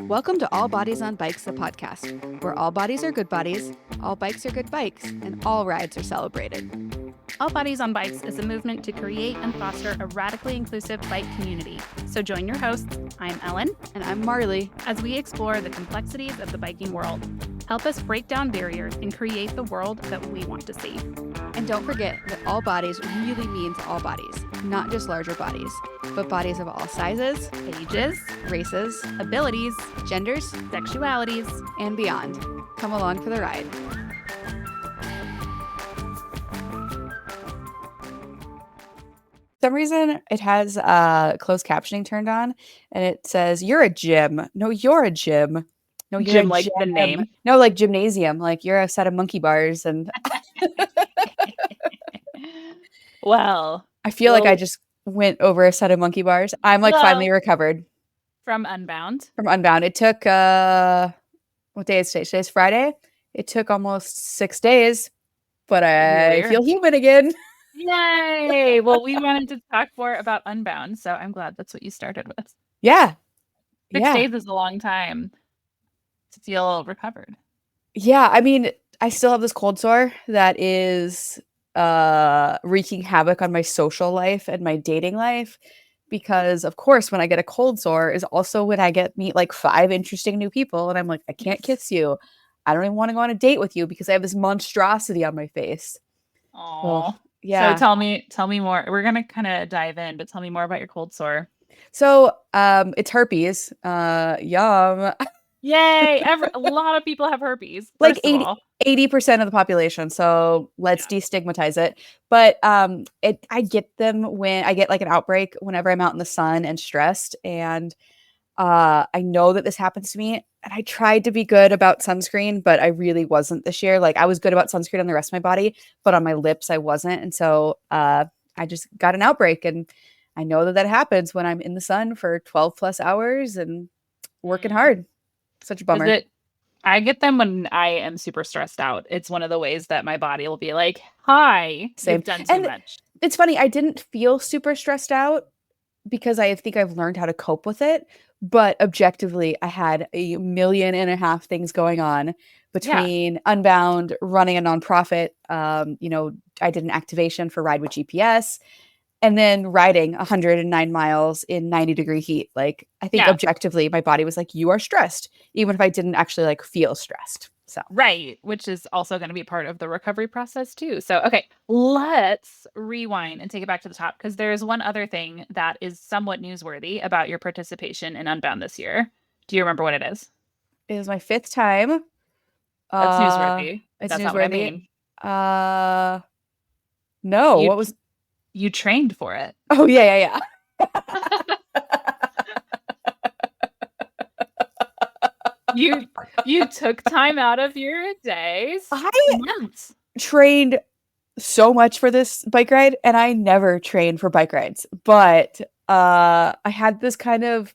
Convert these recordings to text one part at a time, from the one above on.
Welcome to All Bodies on Bikes, the podcast, where all bodies are good bodies, all bikes are good bikes, and all rides are celebrated. All Bodies on Bikes is a movement to create and foster a radically inclusive bike community. So join your hosts, I'm Ellen, And I'm Marley. as we explore the complexities of the biking world. Help us break down barriers and create the world that we want to see. And don't forget that all bodies really means all bodies, not just larger bodies, but bodies of all sizes, Ages, races, abilities, genders, sexualities. and beyond. Come along for the ride. For some reason it has closed captioning turned on and it says you're a gym. No, you're a gym. No, you're Gym, a like the gym. name. No, like gymnasium. Like you're a set of monkey bars. And Well, I feel like I Well- just went over a set of monkey bars. I'm like Well- finally recovered from Unbound. from Unbound. It took what day is today? Today's Friday. It took almost 6 days, but I Here. feel human again. Yay! Well, we wanted to talk more about Unbound, so I'm glad that's what you started with. Yeah. 6 Yeah. days is a long time to feel recovered. Yeah, I mean, I still have this cold sore that is wreaking havoc on my social life and my dating life because of course when I get a cold sore is also when I meet like 5 interesting new people and I'm like, I can't kiss you. I don't even want to go on a date with you because I have this monstrosity on my face. Oh, yeah. So tell me more. We're gonna kind of dive in, but tell me more about your cold sore. So it's herpes. Yum. Yay! A lot of people have herpes. Like First of all. 80% of the population. So let's destigmatize it. But I get them when I get like an outbreak whenever I'm out in the sun and stressed. And I know that this happens to me. And I tried to be good about sunscreen, but I really wasn't this year. Like I was good about sunscreen on the rest of my body, but on my lips I wasn't. And so I just got an outbreak. And I know that happens when I'm in the sun for 12 plus hours and working hard. Such a bummer. I get them when I am super stressed out. It's one of the ways that my body will be like, hi, Same. you've done too And much. It's funny. I didn't feel super stressed out because I think I've learned how to cope with it. But objectively, I had 1.5 million things going on between Unbound, running a nonprofit. I did an activation for Ride with GPS, and then riding 109 miles in 90-degree heat. Like I think objectively, my body was like, "You are stressed," even if I didn't actually like feel stressed. So right, which is also going to be part of the recovery process too. So, okay, let's rewind and take it back to the top because there's one other thing that is somewhat newsworthy about your participation in Unbound this year. Do you remember what it is? it was my 5th time. That's newsworthy. It's That's newsworthy. not what I mean. No, what was? You trained for it. Oh yeah. You took time out of your days. Months. Trained so much for this bike ride, and I never trained for bike rides, but I had this kind of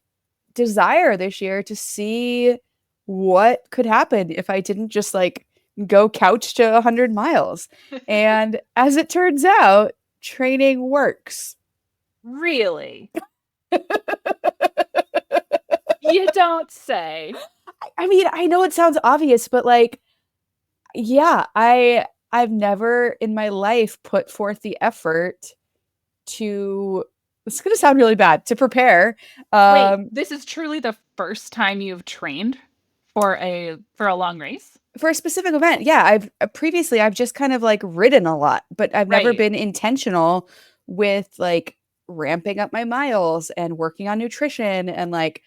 desire this year to see what could happen if I didn't just like go couch to 100 miles. And as it turns out, training works. Really? You don't say. I mean, I know it sounds obvious, but like, yeah, I've never in my life put forth the effort to, it's going to sound really bad, to prepare. Wait, this is truly the first time you've trained for a long race? For a specific event. Yeah, I've just kind of like ridden a lot, but I've never been intentional with like ramping up my miles and working on nutrition and like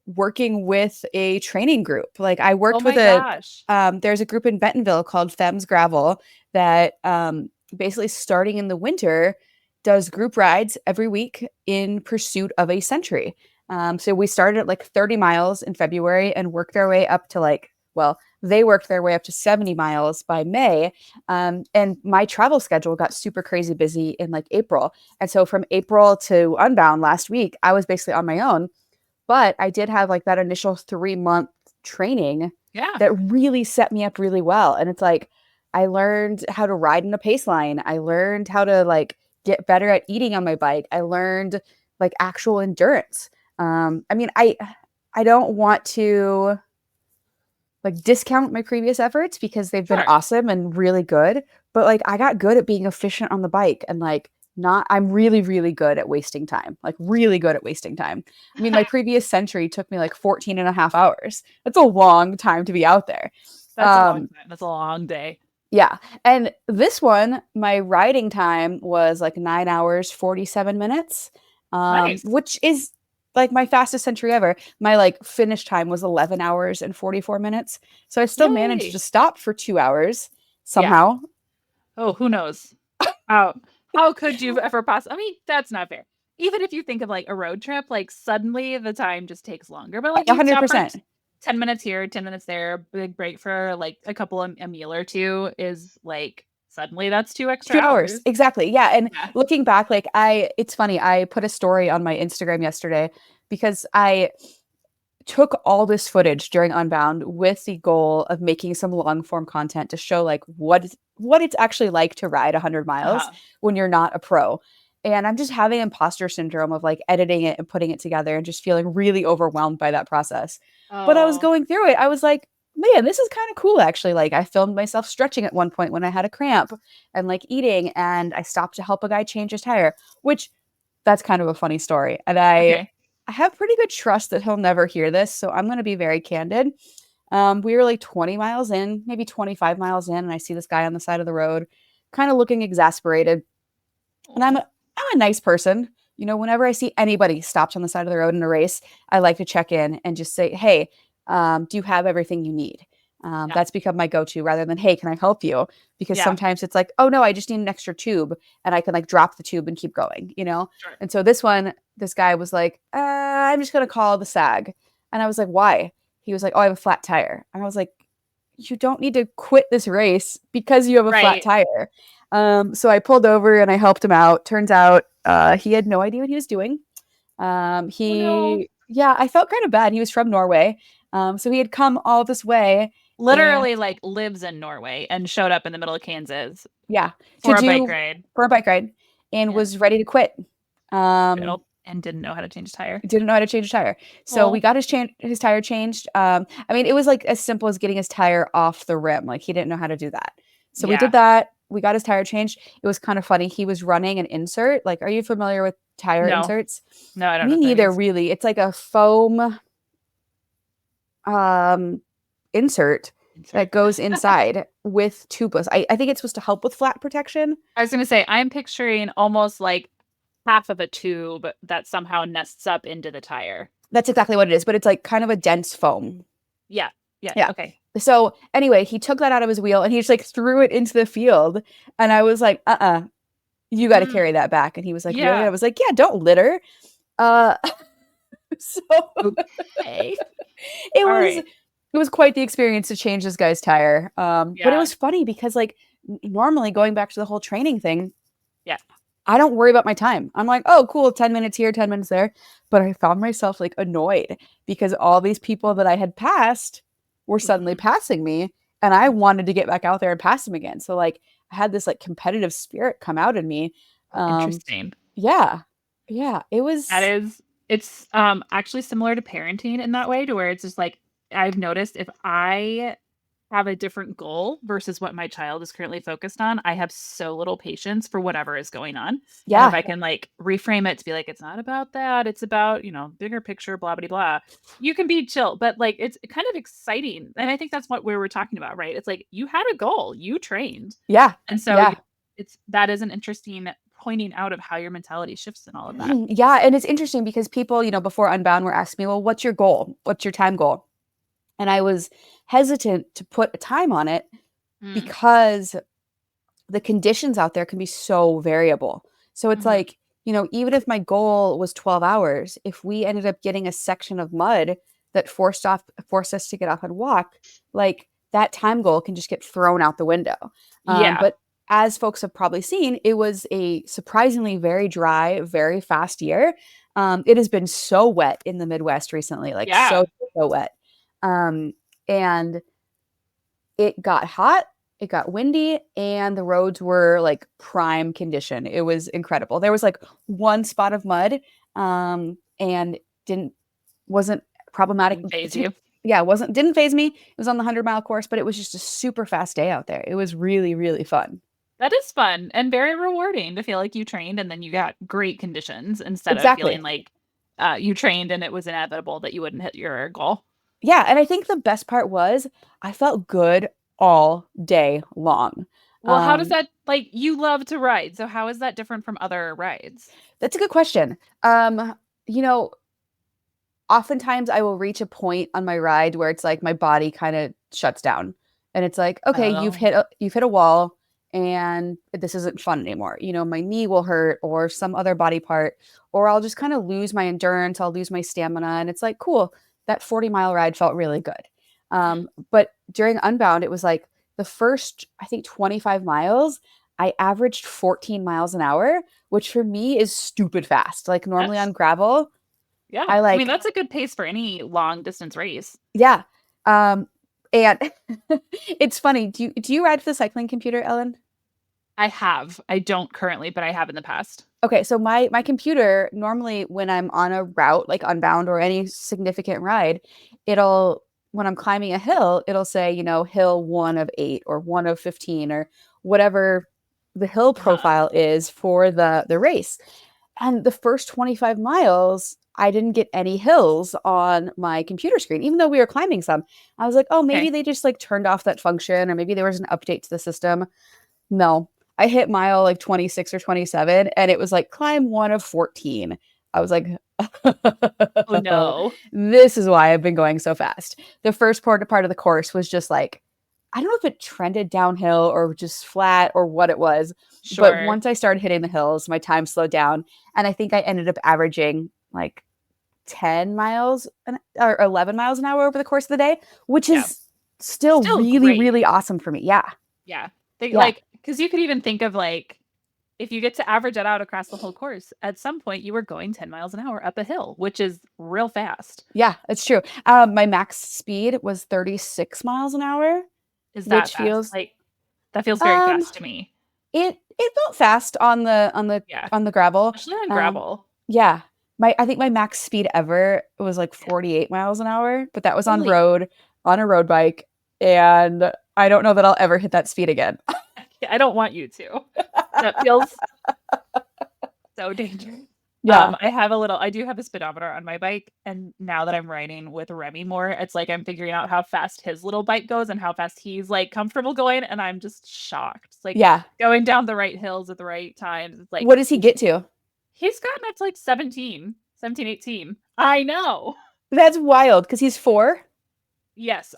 working with a training group. Like I worked with there's a group in Bentonville called Femmes Gravel that basically starting in the winter does group rides every week in pursuit of a century. So we started at like 30 miles in February and worked our way up to they worked their way up to 70 miles by May. And my travel schedule got super crazy busy in like April. And so from April to Unbound last week, I was basically on my own. But I did have like that initial 3-month training that really set me up really well. And it's like, I learned how to ride in a pace line. I learned how to like get better at eating on my bike. I learned like actual endurance. I mean, I don't want to like discount my previous efforts because they've been Sure. awesome and really good, but like I got good at being efficient on the bike and like not I'm really really good at wasting time. Like really good at wasting time. I mean, my previous century took me like 14 and a half hours. That's a long time to be out there. That's a long Um time. That's a long day. yeah. And this one, my riding time was like 9 hours 47 minutes. Nice. Which is like my fastest century ever. My like finish time was 11 hours and 44 minutes. So I still managed to Yay. stop for 2 hours Yeah. somehow. Oh, who knows? How how could you ever possibly? I mean, that's not fair. Even if you think of like a road trip, like suddenly the time just takes longer. But like you stop for 100%. 10 minutes here, 10 minutes there, big break for like a couple of a meal or two is like suddenly that's 2 extra 2 hours. hours. Exactly. Yeah, and Yeah. looking back like I it's funny. I put a story on my Instagram yesterday because I took all this footage during Unbound with the goal of making some long form content to show like what it's actually like to ride 100 miles Uh-huh. when you're not a pro. And I'm just having imposter syndrome of like editing it and putting it together and just feeling really overwhelmed by that process. But I was Oh, going through it. I was like, man, this is kind of cool actually. Like I filmed myself stretching at one point when I had a cramp and like eating and I stopped to help a guy change his tire, which that's kind of a funny story. And okay. I have pretty good trust that he'll never hear this, so I'm going to be very candid. We were like 20 miles in, maybe 25 miles in, and I see this guy on the side of the road, kind of looking exasperated. And Oh, I'm a nice person. You know, whenever I see anybody stopped on the side of the road in a race, I like to check in and just say, "Hey, do you have everything you need?" yeah. That's become my go-to rather than, "Hey, can I help you?" Because Yeah. sometimes it's like, "Oh no, I just need an extra tube," and I can like drop the tube and keep going. You know. Sure. And so this guy was like, "I'm just gonna call the SAG," and I was like, "Why?" He was like, "Oh, I have a flat tire," and I was like, "You don't need to quit this race because you have a flat Right. tire." So I pulled over and I helped him out. Turns out he had no idea what he was doing. Oh no. Yeah, I felt kind of bad. He was from Norway. So he had come all this way and Literally like lives in Norway and showed up in the middle of Kansas yeah, to for a bike do ride. for a bike ride and Yeah. was ready to quit. Um, And didn't know how to change a tire. didn't know how to change a tire. So we Oh, got his tire changed. I mean, it was like as simple as getting his tire off the rim. Like he didn't know how to do that. So we did yeah. that. We got his tire changed. It was kind of funny. He was running an insert. Like, are you familiar with tire No. inserts? No, I don't know Me what that neither, means. really. It's like a foam um insert Insert. that goes inside with tubeless. I think it's supposed to help with flat protection. I was gonna say I'm picturing almost like half of a tube that somehow nests up into the tire. That's exactly what it is, but it's like kind of a dense foam. Yeah. Yeah. Yeah. Okay. So anyway, he took that out of his wheel and he just like threw it into the field. And I was like, you got to Mm, carry that back. And he was like, really? yeah. I was like, yeah, don't litter. Uh, so Okay. it All was right. it was quite the experience to change this guy's tire. But it Yeah. was funny because like normally going back to the whole training thing, Yeah. I don't worry about my time. I'm like, oh, cool, 10 minutes here, 10 minutes there. But I found myself like annoyed because all these people that I had passed were suddenly Mhm. passing me and I wanted to get back out there and pass them again. So like I had this like competitive spirit come out in me. Oh, Um, interesting. yeah. Yeah. It That was is it's, actually similar to parenting in that way to where it's just like, I've noticed if I have a different goal versus what my child is currently focused on, I have so little patience for whatever is going on. And if yeah. I can like reframe it to be like, it's not about that, it's about, bigger picture, blah, blah, blah, you can be chill. But like, it's kind of exciting. And I think that's what we were talking about, right? It's like you had a goal, you trained. Yeah. And so Yeah. that is an interesting pointing out of how your mentality shifts and all of that. Yeah, and it's interesting because people, before Unbound were asking me, "Well, what's your goal? What's your time goal?" And I was hesitant to put a time on it Mm, because the conditions out there can be so variable. So it's mhm. like, even if my goal was 12 hours, if we ended up getting a section of mud that forced us to get off and walk, like that time goal can just get thrown out the window. Yeah. But as folks have probably seen, it was a surprisingly very dry, very fast year. It has been so wet in the Midwest recently, like Yeah. so wet. Um, and it got hot, it got windy, and the roads were like prime condition. It was incredible. There was like one spot of mud, and didn't wasn't problematic. Didn't phase you. Yeah, didn't phase me. It was on the 100-mile course, but it was just a super fast day out there. It was really, really fun. That is fun and very rewarding to feel like you trained and then you got great conditions instead of feeling Exactly. like you trained and it was inevitable that you wouldn't hit your goal. Yeah, and I think the best part was I felt good all day long. Well, how does that like you love to ride, so how is that different from other rides? That's a good question. You know, oftentimes I will reach a point on my ride where it's like my body kind of shuts down and it's like, okay, Oh, you've hit a wall and this isn't fun anymore. My knee will hurt or some other body part, or I'll just kind of lose my endurance, I'll lose my stamina, and it's like, cool, that 40-mile ride felt really good. But during Unbound, it was like the first, I think, 25 miles, I averaged 14 miles an hour, which for me is stupid fast. Like normally on that's gravel, yeah. I I mean, like, that's a good pace for any long distance race. yeah. And it's funny. Do you ride for the cycling computer, Ellen? I have. I don't currently, but I have in the past. Okay, so my computer normally when I'm on a route like Unbound or any significant ride, it'll when I'm climbing a hill, it'll say, hill 1 of 8 or 1 of 15 or whatever the hill Uh-huh. profile is for the race. And the first 25 miles, I didn't get any hills on my computer screen, even though we were climbing some. I was like, oh, maybe Okay. they just like turned off that function, or maybe there was an update to the system. No, I hit mile like 26 or 27, and it was like climb 1 of 14. I was like, Oh no. this is why I've been going so fast. The first part of the course was just like, I don't know if it trended downhill or just flat or what it was, but Sure. once I started hitting the hills, my time slowed down. And I think I ended up averaging like 10 miles or 11 miles an hour over the course of the day, which Yeah. is still Still really, great. really awesome for me. Yeah. Yeah. They Yeah. like because you could even think of like if you get to average it out across the whole course, at some point you were going 10 miles an hour up a hill, which is real fast. Yeah, it's true. My max speed was 36 miles an hour, Is that which fast? feels Like that feels very um fast to me. it felt fast on the Yeah. gravel. Especially on Um gravel. yeah. I think my max speed ever was like 48 miles an hour, but that was Holy, on a road bike, and I don't know that I'll ever hit that speed again. I don't want you to. That feels so dangerous. Yeah. I do have a speedometer on my bike, and now that I'm riding with Remy more, it's like I'm figuring out how fast his little bike goes and how fast he's like comfortable going, and I'm just shocked. It's like Yeah. going down the right hills at the right times. It's like What does he get to? he's gotten up to like 17, 17, 18. I know. That's wild because he's 4. Yes,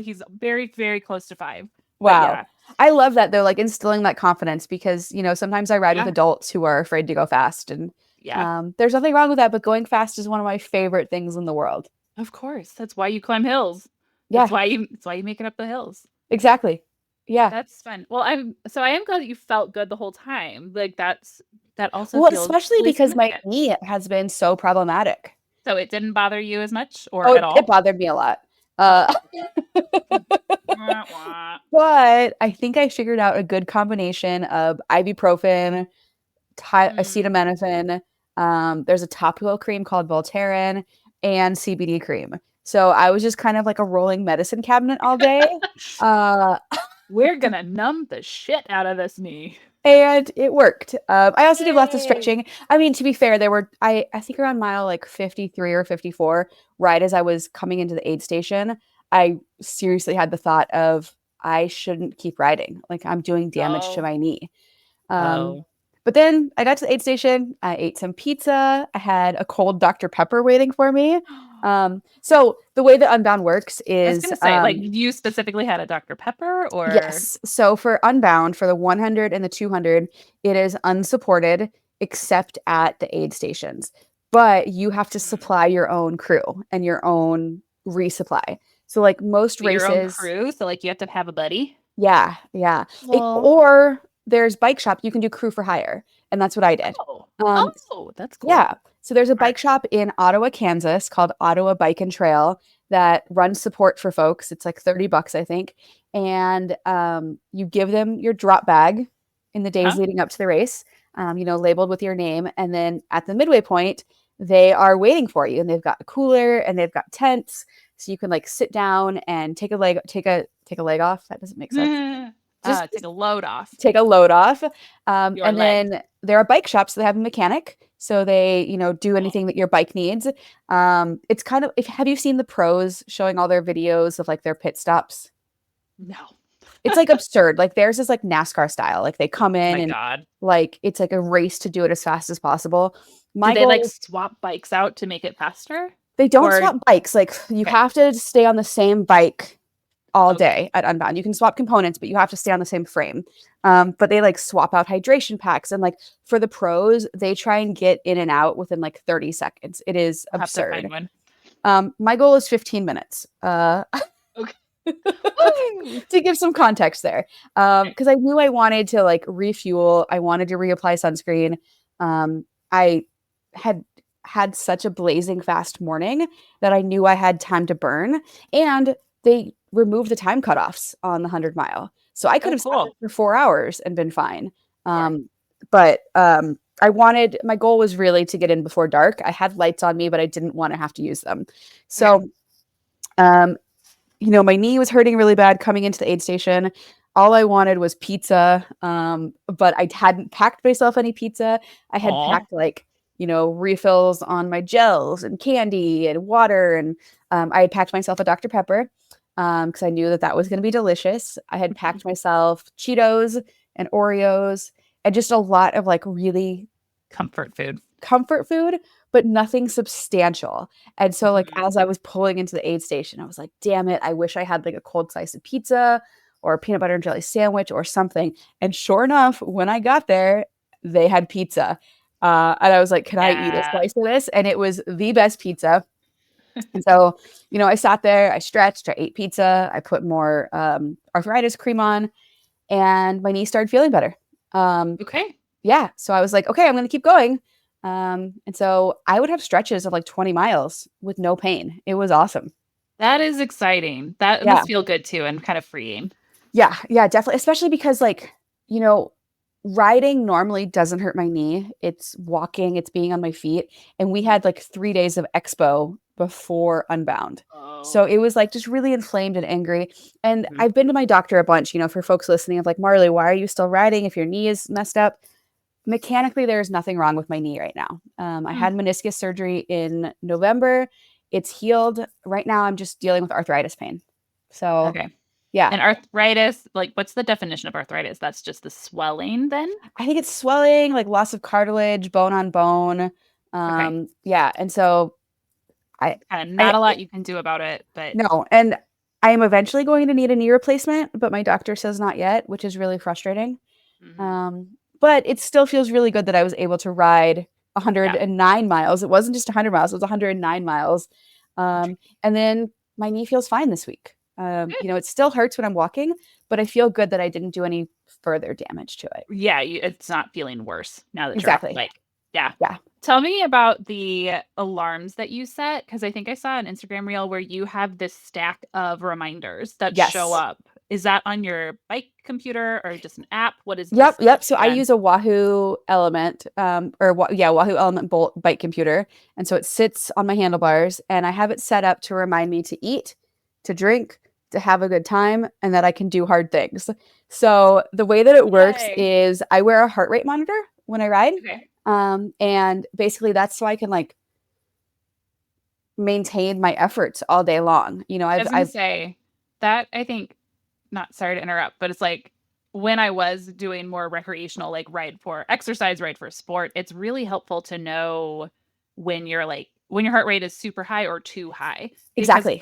he's very, very close to 5. But Wow. yeah, I love that though, like instilling that confidence because, sometimes I ride with yeah, adults who are afraid to go fast. And yeah. there's nothing wrong with that, but going fast is one of my favorite things in the world. Of course. That's why you climb hills. Yeah, That's why you make it up the hills. exactly. Yeah. That's fun. Well, I am glad that you felt good the whole time. Like that also Well, feels especially really because my significant. knee has been so problematic. So it didn't bother you as much or Oh, at it all? bothered me a lot. Oh. Uh, Wah, wah. but I think I figured out a good combination of ibuprofen, Mm. acetaminophen. There's a topical cream called Voltaren and CBD cream. So I was just kind of like a rolling medicine cabinet all day. Uh, We're gonna numb the shit out of this knee. and it worked. I also did lots of Yay. stretching. I mean, to be fair, there were I think around mile like 53 or 54, right as I was coming into the aid station, I seriously had the thought of I shouldn't keep riding. Like I'm doing damage to Oh. my knee. Um, Oh. but then I got to the aid station. I ate some pizza. I had a cold Dr. Pepper waiting for me. So the way that Unbound works I was is gonna say, like, you specifically had a Dr. Pepper or yes. So for Unbound, for the 100 and the 200, it is unsupported except at the aid stations. But you have to Hmm. supply your own crew and your own resupply. So like most But your own races, crew, so like you have to have a buddy? yeah, yeah. Well, Or there's bike shop, you can do crew for hire, and that's what I did. oh. Um, Oh, that's cool. yeah. So there's a Smart. bike shop in Ottawa, Kansas called Ottawa Bike and Trail that runs support for folks. It's like $30, I think. And you give them your drop bag in the days Huh? leading up to the race, labeled with your name. And then at the midway point, they are waiting for you, and they've got a cooler and they've got tents, so you can like sit down and take a leg off. That doesn't make sense. Take a load off Take a load off. your And legs. then there are bike shops that have a mechanic. So they, do Cool. anything that your bike needs. It's kind of, if have you seen the pros showing all their videos of like their pit stops? No. It's like absurd. Like theirs is like NASCAR style. Like they come Oh in my and God. like it's like a race to do it as fast as possible. Do My they like goal, swap bikes out to make it faster? they don't Or swap bikes. Like you okay. have to stay on the same bike all Okay. day at Unbound. You can swap components, but you have to stay on the same frame. But they like swap out hydration packs, and like for the pros, they try and get in and out within like 30 seconds. It is I'll have to find absurd. one. My goal is 15 minutes. Okay. To give some context there, Okay. because I knew I wanted to like refuel. I wanted to reapply sunscreen. I had had such a blazing fast morning that I knew I had time to burn, and they removed the time cutoffs on the 100 mile, so I could Oh, have sat there cool. for 4 hours and been fine. Sure. But I wanted my goal was really to get in before dark. I had lights on me, but I didn't want to have to use them. Okay. So um, my knee was hurting really bad coming into the aid station. All I wanted was pizza, but I hadn't packed myself any pizza. I had Aw. packed like, refills on my gels and candy and water. And I had packed myself a Dr. Pepper because I knew that that was going to be delicious. I had packed myself Cheetos and Oreos and just a lot of like really Comfort food. comfort food, but nothing substantial. And so, like, Mhm. as I was pulling into the aid station, I was like, damn it, I wish I had like a cold slice of pizza or a peanut butter and jelly sandwich or something. And sure enough, when I got there, they had pizza. And I was like, can I eat a Yeah. slice of this? And it was the best pizza. And so, I sat there, I stretched, I ate pizza, I put more arthritis cream on, and my knee started feeling better. Um, Okay. yeah. So I was like, okay, I'm going to keep going. And so I would have stretches of like 20 miles with no pain. It was awesome. That is exciting. That Yeah. must feel good too and kind of freeing. Yeah. Yeah. Definitely. Especially because, like, you know, riding normally doesn't hurt my knee. It's walking, it's being on my feet. And we Mhm. had like 3 days of expo before Unbound. So Oh. it was like just really inflamed and angry. And Mhm. I've been to my doctor a bunch, for folks listening of like, Marley, why are you still riding if your knee is messed up? Mechanically, there's nothing wrong with my knee right now. I Hmm. had meniscus surgery in November. It's healed. Right now, I'm just dealing with arthritis pain. So, Okay. yeah, And arthritis, like what's the definition of arthritis? That's just the swelling then? I think it's swelling, like loss of cartilage, bone on bone. Okay. Yeah, and so I, Kind of I not a lot you can do about it, but no, and I am eventually going to need a knee replacement, but my doctor says not yet, which is really frustrating. mhm. Um, but it still feels really good that I was able to ride Yeah. 109 miles. It wasn't just 100 miles, it was 109 miles. And then my knee feels fine this week. Good. It still hurts when I'm walking, but I feel good that I didn't do any further damage to it. Yeah, it's not feeling worse now that you're off the Exactly. bike. Yeah. Yeah. Tell me about the alarms that you set, because I think I saw an Instagram reel where you have this stack of reminders that show Yes. up. Is that on your bike computer or just an app? What is Yep, this yep. So I again? use a Wahoo Element, Wahoo Element Bolt bike computer, and so it sits on my handlebars, and I have it set up to remind me to eat, to drink, to have a good time, and that I can do hard things. So the way that it works Yay. is I wear a heart rate monitor when I ride, Okay. and basically that's so I can like maintain my efforts all day long. I I've was gonna I've say that I think not sorry to interrupt, but it's like when I was doing more recreational, like ride for exercise, ride for sport, it's really helpful to know when you're like when your heart rate is super high or too high. Because exactly.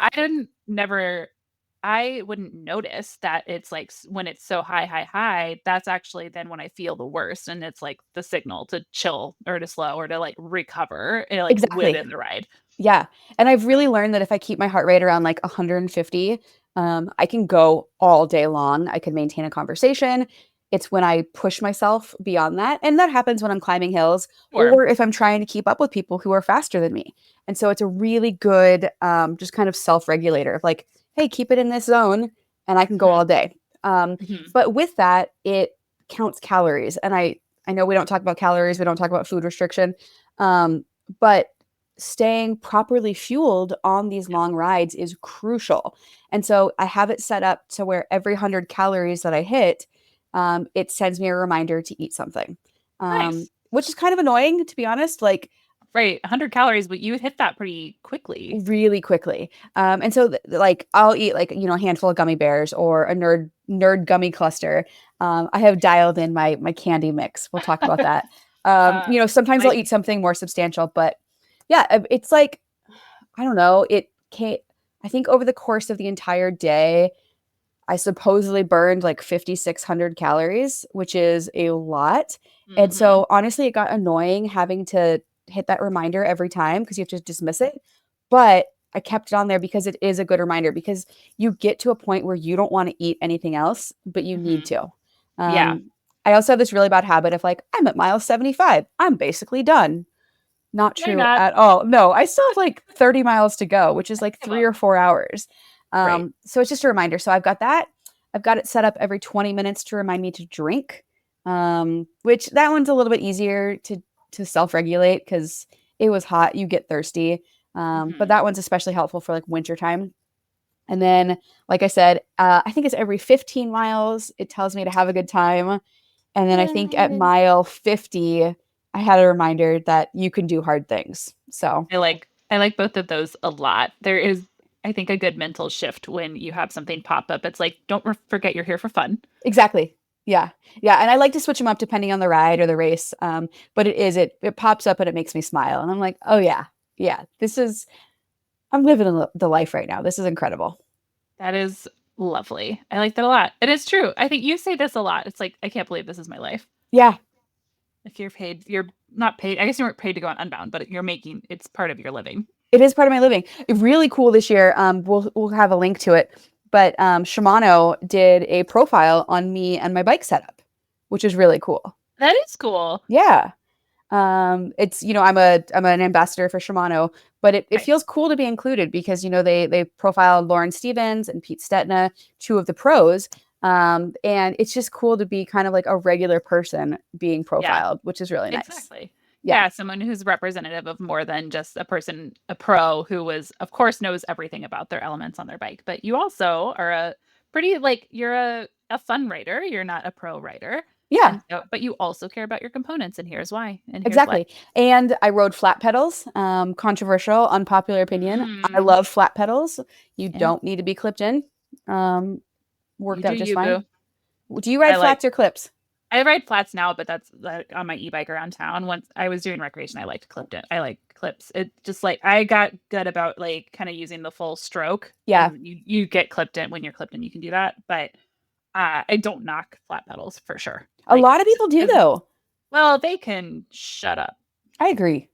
I wouldn't notice that it's like when it's so high, high, high, that's actually then when I feel the worst. And it's like the signal to chill or to slow or to like recover, like Exactly. within the ride. Yeah. And I've So, really learned that if I keep my heart rate around like 150, I can go all day long. I can maintain a conversation. It's when I push myself beyond that. And that happens when I'm climbing hills sure. or if I'm trying to keep up with people who are faster than me. And so it's a really good, just kind of self regulator of like, hey, keep it in this zone and I can go all Mhm, day. mhm. But with that, it counts calories. And I know we don't talk about calories, we don't talk about food restriction. But staying properly fueled on these long rides is crucial. And so I have it set up to where every 100 calories that I hit, it sends me a reminder to eat something, Nice. which is kind of annoying, to be honest, like Right. 100 calories, but you hit that pretty quickly. really quickly. And so like I'll eat like, a handful of gummy bears or a nerd gummy cluster. I have dialed in my candy mix. We'll talk about that. Uh, Sometimes I'll I eat something more substantial, but yeah, it's like I don't know. It can't, I think over the course of the entire day, I supposedly burned like 5,600 calories, which is a lot. And hmm so honestly, it got annoying having to hit that reminder every time because you have to dismiss it. But I kept it on there because it is a good reminder because you get to a point where you don't want to eat anything else, but you need hmm to. Yeah. I also have this really bad habit of like, I'm at mile 75. I'm basically done. Not They're true not. at all. No, I still have like 30 miles to go, which is like Come 3 or 4 hours. Right. So it's just a reminder. So I've got that. I've got it set up every 20 minutes to remind me to drink, which that one's a little bit easier to self-regulate because it was hot. You get thirsty. But hmm that one's especially helpful for like winter time. And then, like I said, I think it's every 15 miles. It tells me to have a good time. And then I think at Yay. mile 50, I had a reminder that you can do hard things. So, I like both of those a lot. There is, I think, a good mental shift when you have something pop up. It's like, don't forget you're here for fun. exactly. Yeah. Yeah. And I like to switch them up depending on the ride or the race. But it pops up and it makes me smile. And I'm like, oh, yeah. Yeah. I'm living the life right now. This is incredible. That is lovely. I like that a lot. It is true. I think you say this a lot. It's like, I can't believe this is my life. Yeah. If you're paid, you're not paid. I guess you weren't paid to go on Unbound, but it's part of your living. It is part of my living. Really cool this year. We'll have a link to it. But Shimano did a profile on me and my bike setup, which is really cool. That is cool. Yeah. It's I'm an ambassador for Shimano, but it Nice. feels cool to be included because they profiled Lauren Stevens and Pete Stetna, two of the pros. And it's just cool to be kind of like a regular person being Yeah, profiled, which is really nice. exactly. Yeah. Yeah, someone who's representative of more than just a pro who of course, knows everything about their elements on their bike. But you also are you're a fun writer. You're not a pro writer. Yeah, But you also care about your components, and here's why, and here's what. exactly. And I rode flat pedals. Controversial, unpopular opinion. I Mm, love flat pedals. You yeah, don't need to be clipped in. Um, you Worked do out just you, fine. boo. Do you I ride like flats or clips? I ride flats now, but that's like on my e-bike around town. Once I was doing recreation, I liked clipped it. I like clips. It just like I got good about like kind of using the full stroke, Yeah. and you get clipped in when you're clipped in. You can do that, but I don't knock flat pedals for sure. A Like lot of people do as though. well, they can shut up. I agree.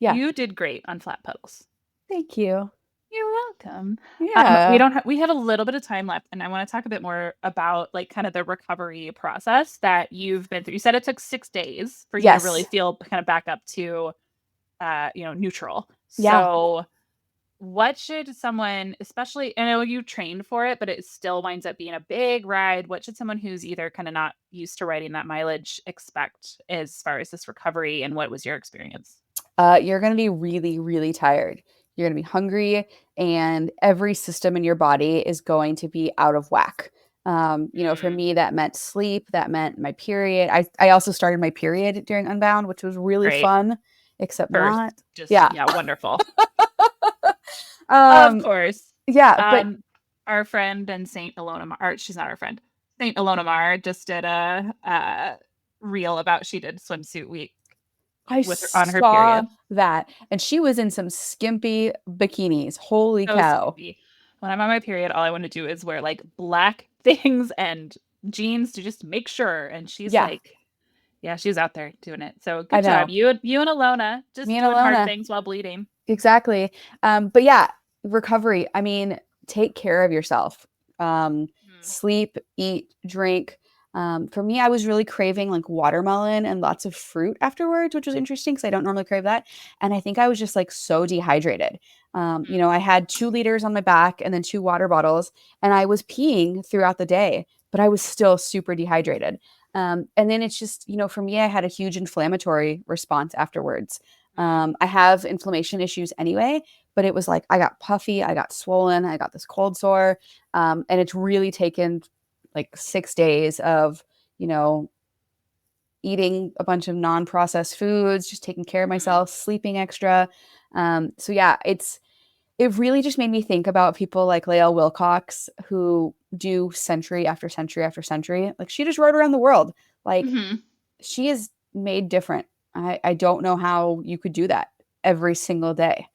Yeah. You did great on flat pedals. Thank you. You're welcome. We Yeah. don't have we have a little bit of time left, and I want to talk a bit more about like kind of the recovery process that you've been through. You said it took 6 days for you to really Yes. feel kind of back up to neutral. Yeah. So what should someone, especially I know you trained for it, but it still winds up being a big ride. What should someone who's either kind of not used to riding that mileage expect as far as this recovery, and what was your experience? You're going to be really, really tired. You're going to be hungry, and every system in your body is going to be out of whack. For Mm, me, that meant sleep. That meant my period. I also started my period during Unbound, which was really great. fun, except First, not. just Yeah. yeah, wonderful. Of Um, course. yeah, but Um, our friend and Saint Ilona Mar, she's not our friend. Saint Ilona Mar just did a reel about she did swimsuit week I with her on her saw period. that. And she was in some skimpy bikinis. Holy So cow. skimpy. When I'm on my period, all I want to do is wear like black things and jeans to just make sure. And she's Yeah, like, yeah, she's out there doing it. So I good job. know. You and Alona Me just and doing hard Alona. things while bleeding. Exactly. But yeah, recovery. I mean, take care of yourself. Hmm. Sleep, eat, drink. For me, I was really craving like watermelon and lots of fruit afterwards, which was interesting because I don't normally crave that. And I think I was just like so dehydrated. Hmm. I had 2 liters on my back and then 2 water bottles, and I was peeing throughout the day, but I was still super dehydrated. And then it's just, for me, I had a huge inflammatory response afterwards. Mm. I have inflammation issues anyway, but it was like I got puffy, I got swollen, I got this cold sore. And it's really taken like 6 days of, you know, eating a bunch of non-processed foods, just taking care of Mhm. myself, sleeping extra. So yeah, it really just made me think about people like Lael Wilcox who do century after century after century. Like she just rode around the world. Like Mhm. she is made different. I don't know how you could do that every single day.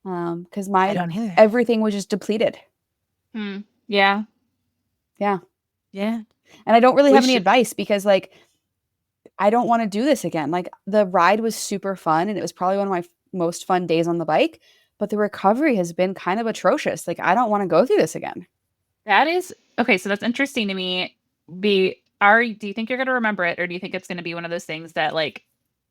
Because I my don't either. everything was just depleted. Hmm. Yeah. Yeah. Yeah. And I don't really We have any should. advice because like I don't want to do this again. Like the ride was super fun and it was probably one of my most fun days on the bike, but the recovery has been kind of atrocious. Like I don't want to go through this again. That is okay. So that's interesting to me. Do you think you're going to remember it, or do you think it's going to be one of those things that like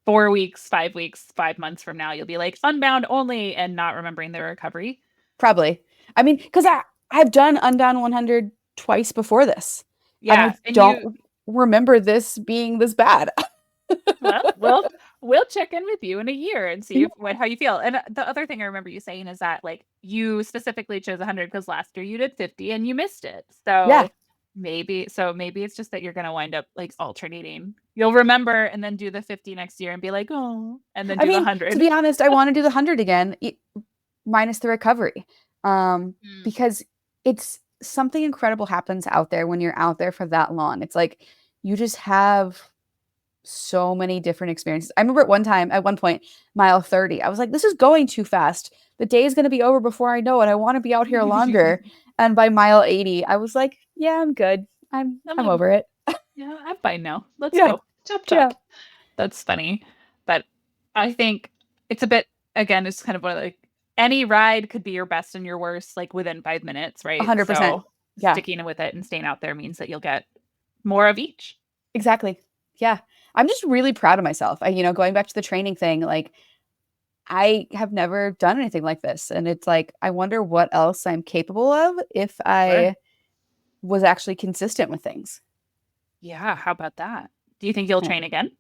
4 weeks, 5 weeks, 5 months from now, you'll be like Unbound only and not remembering the recovery? Probably. I mean, because I've done Unbound 100 twice before this, and I Yeah. And you, don't remember this being this bad. well, we'll check in with you in a year and see if how you feel. And the other thing I remember you saying is that like you specifically chose 100 because last year you did 50 and you missed it. Yeah. Maybe it's just that you're gonna wind up like alternating. You'll remember and then do the 50 next year and be like, oh, and then I do the mean, to 100. be honest, I want to do the 100 again, minus the recovery. Mm. Because it's something incredible happens out there when you're out there for that long. It's like you just have so many different experiences. I remember at one point, mile 30, I was like, this is going too fast. The day is going to be over before I know it. I want to be out here longer. And by mile 80, I was like, yeah, I'm good. I'm I'm over it. Yeah, I'm fine now. Let's Yeah. go. Chop Yeah. chop. That's funny. But I think it's a bit again, it's kind of one of like any ride could be your best and your worst, like within 5 minutes, right? 100%. So Yeah. sticking with it and staying out there means that you'll get more of each. Exactly. Yeah. I'm just really proud of myself. Going back to the training thing, like I have never done anything like this. And it's like, I wonder what else I'm capable of if Sure. I was actually consistent with things. Yeah, how about that? Do you think you'll Yeah, train again?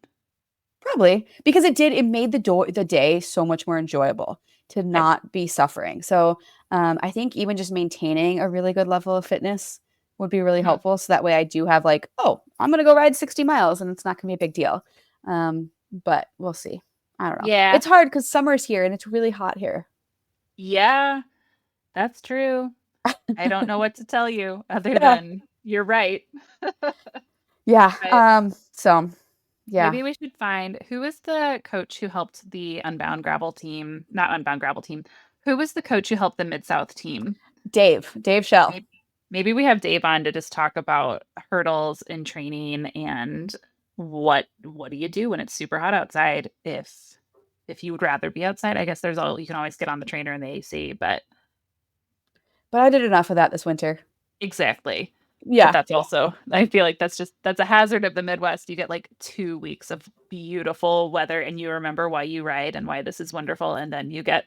probably because it made the day so much more enjoyable to Okay. not be suffering. So I think even just maintaining a really good level of fitness would be really Mhm. helpful. So that way I do have like, oh, I'm gonna go ride 60 miles and it's not gonna be a big deal. But we'll see. I don't know. Yeah. It's hard because summer's here and it's really hot here. Yeah, that's true. I don't know what to tell you other Yeah. than you're right. Yeah. But So yeah. maybe we should find who was the coach who helped the Unbound Gravel team, not Unbound Gravel team. Who was the coach who helped the Mid South team? Dave Shell. Maybe we have Dave on to just talk about hurdles in training and what do you do when it's super hot outside if you would rather be outside. I guess there's all you can always get on the trainer in the AC, but But I did enough of that this winter. exactly. But Yeah. that's also I feel like that's a hazard of the Midwest. You get like 2 weeks of beautiful weather and you remember why you ride and why this is wonderful, and then you get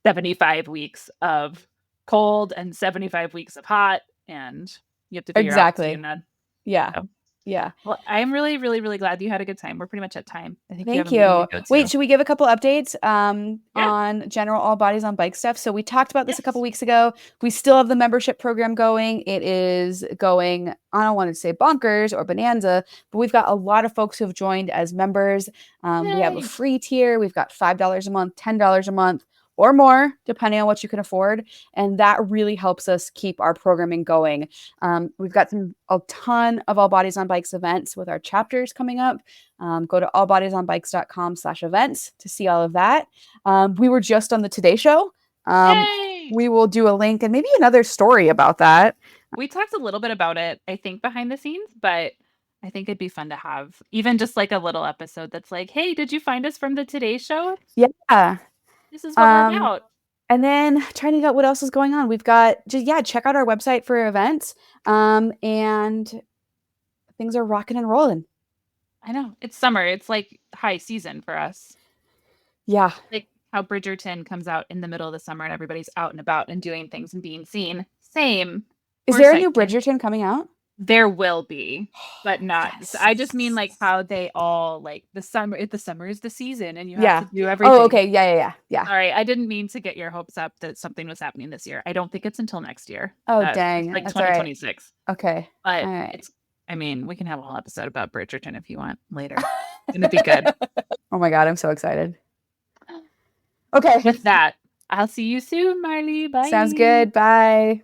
75 weeks of cold and 75 weeks of hot, and you have to figure out what's Exactly. being done. Yeah. So, Yeah. well, I'm really, really, really glad you had a good time. We're pretty much at time. I think you have Thank a meeting to you. go Wait, to. should we give a couple updates Yeah. on general all bodies on bike stuff? So we talked about this a couple Yes. weeks ago. We still have the membership program going. It is going, I don't want to say bonkers or bonanza, but we've got a lot of folks who have joined as members. We have a Yay. free tier. We've got $5 a month, $10 a month, or more, depending on what you can afford. And that really helps us keep our programming going. We've got a ton of all bodies on bikes events with our chapters coming up. Go to allbodiesonbikes.com/events to see all of that. We were just on the Today Show. Um, Yay. we will do a link and maybe another story about that. We talked a little bit about it, I think, behind the scenes, but I think it'd be fun to have even just like a little episode that's like, hey, did you find us from the Today Show? Yeah. This is what we're Um, about. and then trying to get what else is going on. We've got just, yeah, check out our website for events. And things are rocking and rolling. I know. It's summer. It's like high season for us. Yeah. Like how Bridgerton comes out in the middle of the summer and everybody's out and about and doing things and being seen. Same Is for there a new cycling. Bridgerton coming out? There will be, but not. I just mean like Yes. how they all like the summer is the season and you have to Yeah. do Oh, everything. okay. Yeah, yeah, yeah. Yeah. Sorry, I didn't mean to get your hopes up that something was happening this year. I don't think it's until next year. Oh, It's dang. like That's all right. 2026. Okay. But All right. it's I mean, we can have a whole episode about Bridgerton if you want later. It's gonna be good. Oh my God, I'm so excited. Okay. With that, I'll see you soon, Marley. Sounds Bye. good. Bye.